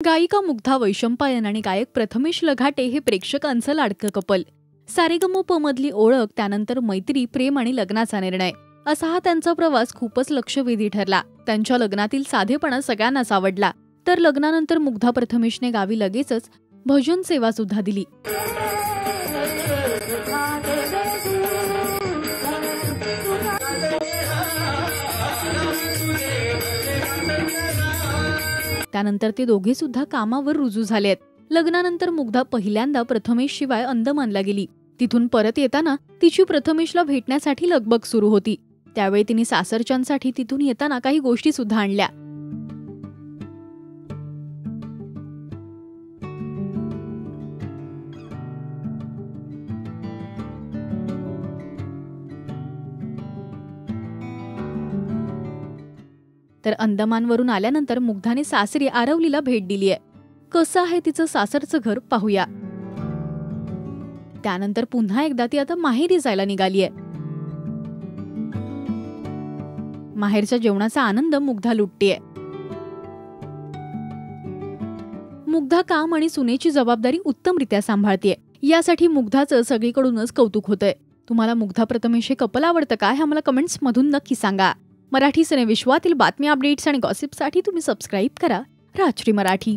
गायिका मुग्धा वैशंपायन आणि गायक प्रथमेश लघाटे हे प्रेक्षकांचं लाडकं कपल. सारेगमप मधली ओळख, त्यानंतर मैत्री, प्रेम आणि लग्नाचा निर्णय असा हा त्यांचा प्रवास खूपच लक्षवेधी ठरला. त्यांच्या लग्नातील साधेपणा सगळ्यांनाच आवडला. तर लग्नानंतर मुग्धा प्रथमेशने गावी लगेचच भजन सेवा सुद्धा दिली. त्यानंतर ते दोघे सुद्धा कामावर रुजू झालेत. लग्नानंतर मुग्धा पहिल्यांदा प्रथमेश शिवाय अंदमानला गेली. तिथून परत येताना तिची प्रथमेशला भेटण्यासाठी लगबग सुरू होती. त्यावेळी तिने सासरच्यांसाठी तिथून येताना काही गोष्टी सुद्धा आणल्या. तर अंदमानवरून आल्यानंतर मुग्धाने सासरी आरवलीला भेट दिलीय. कसं आहे तिचं सासरचं घर पाहूया. त्यानंतर पुन्हा एकदा ती आता माहेरी जायला निघालीय. माहेरच्या जेवणाचा आनंद मुग्धा लुटतेय. मुग्धा काम आणि सुनेची जबाबदारी उत्तमरित्या सांभाळतेय. यासाठी मुग्धाचं सगळीकडूनच कौतुक होतंय. तुम्हाला मुग्धा प्रथमेश हे कपल आवडतं का हे आम्हाला कमेंट्स मधून नक्की सांगा. मराठी सिने विश्वातील बातम्या, अपडेट्स आणि गॉसिपसाठी तुम्ही सबस्क्राईब करा राजश्री मराठी.